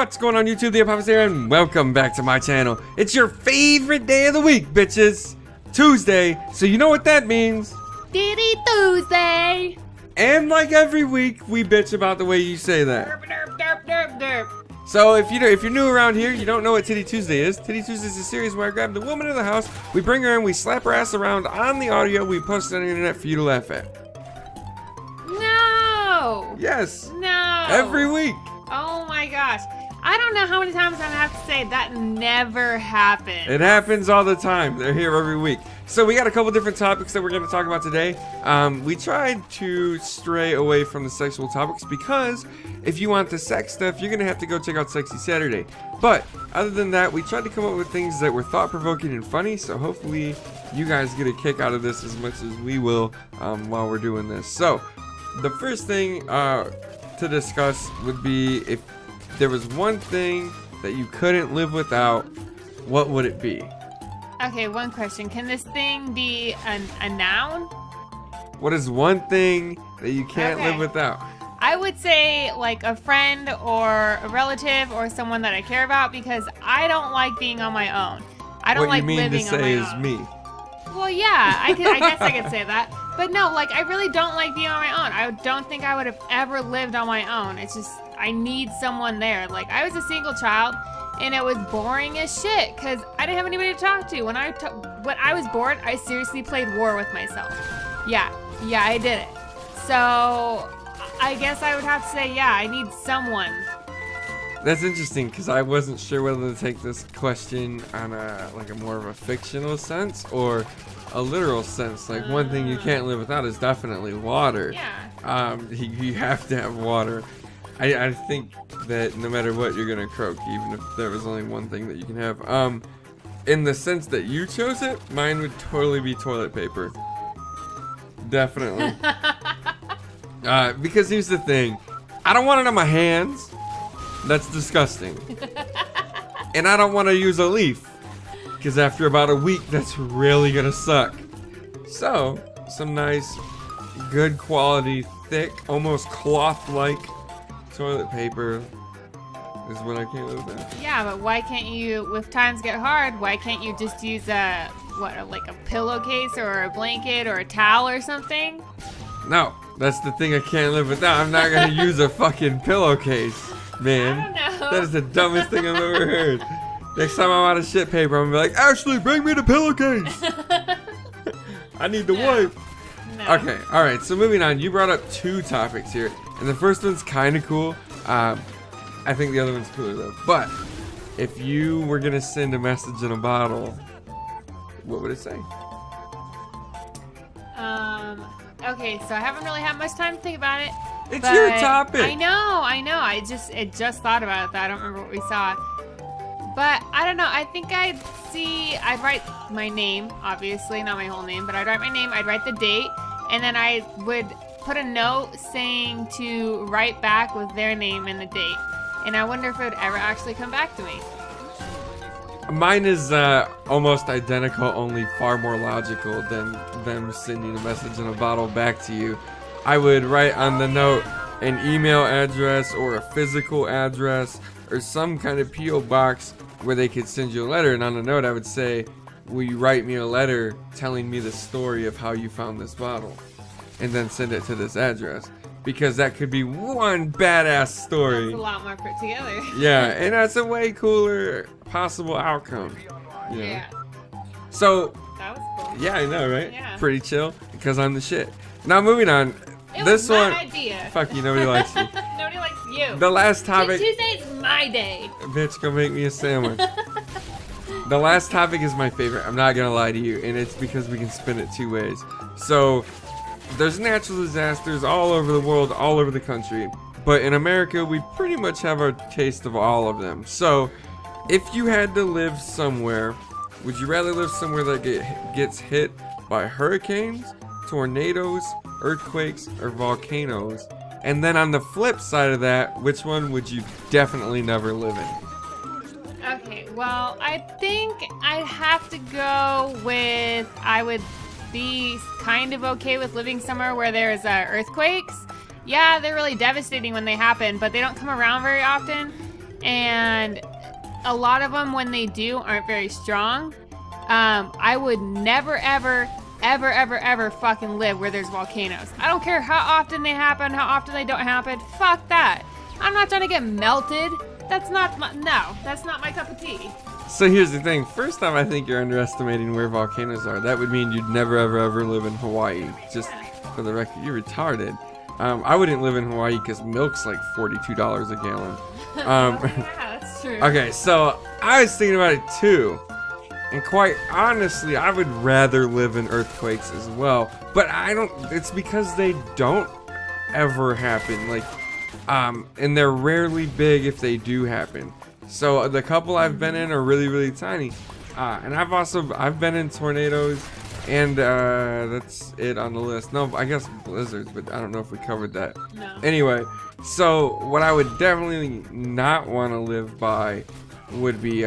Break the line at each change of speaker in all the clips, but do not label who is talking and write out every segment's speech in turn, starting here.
What's going on YouTube? The Apophis here, and welcome back to my channel. It's your favorite day of the week, bitches. Tuesday, so you know what that means.
Titty Tuesday.
And like every week, we bitch about the way you say that.
Derp, derp, derp, derp, derp.
So if you're new around here, you don't know what Titty Tuesday is. Titty Tuesday is a series where I grab the woman in the house, we bring her in, we slap her ass around on the audio, we post it on the internet for you to laugh at.
No.
Yes.
No.
Every week.
Oh my gosh. I don't know how many times I'm gonna have to say that never happened.
It happens all the time. They're here every week. So we got a couple different topics that we're going to talk about today. We tried to stray away from the sexual topics because if you want the sex stuff, you're going to have to go check out Sexy Saturday. But other than that, we tried to come up with things that were thought-provoking and funny. So hopefully you guys get a kick out of this as much as we will while we're doing this. So the first thing to discuss would be if there was one thing that you couldn't live without, what would it be?
Okay, one question. Can this thing be a noun?
What is one thing that you can't
Okay.
live without?
I would say like a friend or a relative or someone that I care about because I don't like being on my own. I don't
What
like
you mean
living
to
on my
say is
own.
me.
Well, yeah, I guess I could say that. But no, like I really don't like being on my own. I don't think I would have ever lived on my own. It's just I need someone there. Like I was a single child and it was boring as shit because I didn't have anybody to talk to. When I was bored, I seriously played war with myself. Yeah, I did it. So I guess I would have to say, yeah, I need someone.
That's interesting because I wasn't sure whether to take this question on a more of a fictional sense or a literal sense. Like one thing you can't live without is definitely water.
Yeah.
You have to have water. I think that no matter what, you're gonna croak, even if there was only one thing that you can have. In the sense that you chose it, mine would totally be toilet paper. Definitely. Because here's the thing, I don't want it on my hands. That's disgusting. And I don't want to use a leaf, because after about a week, that's really gonna suck. So, some nice, good quality, thick, almost cloth-like toilet paper is what I can't live without.
Yeah, but why can't you, if times get hard, why can't you just use like a pillowcase or a blanket or a towel or something?
No, that's the thing I can't live without. I'm not gonna use a fucking pillowcase, man.
I don't know.
That is the dumbest thing I've ever heard. Next time I'm out of shit paper, I'm gonna be like, Ashley, bring me the pillowcase. I need the wipe.
No.
Okay, alright, so moving on. You brought up two topics here, and the first one's kind of cool. I think the other one's cooler though. But if you were gonna send a message in a bottle, what would it say?
Okay, so I haven't really had much time to think about it.
It's your
but
topic.
I know. I just thought about it. I don't remember what we saw. But I don't know. I think I'd write my name, obviously, not my whole name, but I'd write my name, I'd write the date, and then I would put a note saying to write back with their name and the date. And I wonder if it would ever actually come back to me.
Mine is almost identical, only far more logical than them sending a message in a bottle back to you. I would write on the note an email address or a physical address or some kind of P.O. box where they could send you a letter. And on the note, I would say, will you write me a letter telling me the story of how you found this bottle? And then send it to this address. Because that could be one badass story.
That's a lot more put together.
Yeah, and that's a way cooler possible outcome. You know?
Yeah.
So,
That was cool.
yeah, I know, right?
Yeah.
Pretty chill, because I'm the shit. Now, moving on.
It
This
was my
one,
idea.
fuck you, nobody likes you.
Nobody likes you.
The last topic,
Tuesday's my day.
bitch, go make me a sandwich. The last topic is my favorite. I'm not gonna lie to you, and it's because we can spin it two ways. So, there's natural disasters all over the world, all over the country. But in America, we pretty much have our taste of all of them. So, if you had to live somewhere, would you rather live somewhere that gets hit by hurricanes, tornadoes, earthquakes, or volcanoes? And then on the flip side of that, which one would you definitely never live in?
Okay, well, I think I'd have to go with I would be kind of okay with living somewhere where there's earthquakes. Yeah, they're really devastating when they happen, but they don't come around very often. and a lot of them, when they do, aren't very strong. I would never, ever, ever, ever, ever fucking live where there's volcanoes. I don't care how often they happen, how often they don't happen. Fuck that. I'm not trying to get melted. That's not my cup of tea.
So here's the thing. First off, I think you're underestimating where volcanoes are. That would mean you'd never, ever, ever live in Hawaii. Just for the record, you're retarded. I wouldn't live in Hawaii because milk's like $42 a gallon.
Yeah, that's true.
Okay, so I was thinking about it too. And quite honestly, I would rather live in earthquakes as well. But I don't, it's because they don't ever happen. Like, and they're rarely big if they do happen. So the couple I've been in are really, really tiny. And I've been in tornadoes, and that's it on the list. No, I guess blizzards, but I don't know if we covered that.
No.
Anyway, so what I would definitely not want to live by would be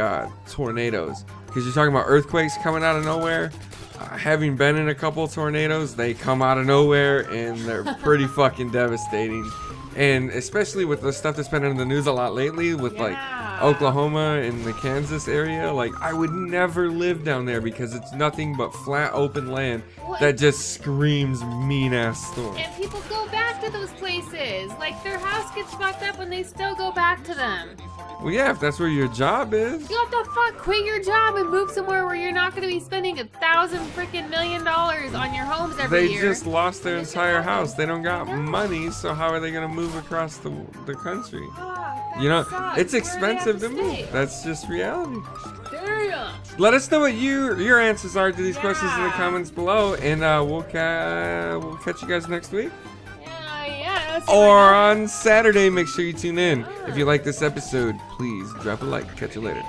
tornadoes. Because you're talking about earthquakes coming out of nowhere. Having been in a couple tornadoes, they come out of nowhere and they're pretty fucking devastating. And especially with the stuff that's been in the news a lot lately with like Oklahoma and the Kansas area, like I would never live down there because it's nothing but flat open land that just screams mean ass storms.
And people go back to those places. Like their house gets fucked up and they still go back to them.
Well, yeah, if that's where your job is.
You have to fuck quit your job and move somewhere where you're not going to be spending $1,000 million on your homes every year.
They just lost their entire house. They don't got money, so how are they going to move across the country? You know, it's expensive to move. That's just reality.
Damn.
Let us know what your answers are to these questions in the comments below, and we'll catch you guys next week. Or on Saturday. Make sure you tune in. If you like this episode, please drop a like. Catch you later.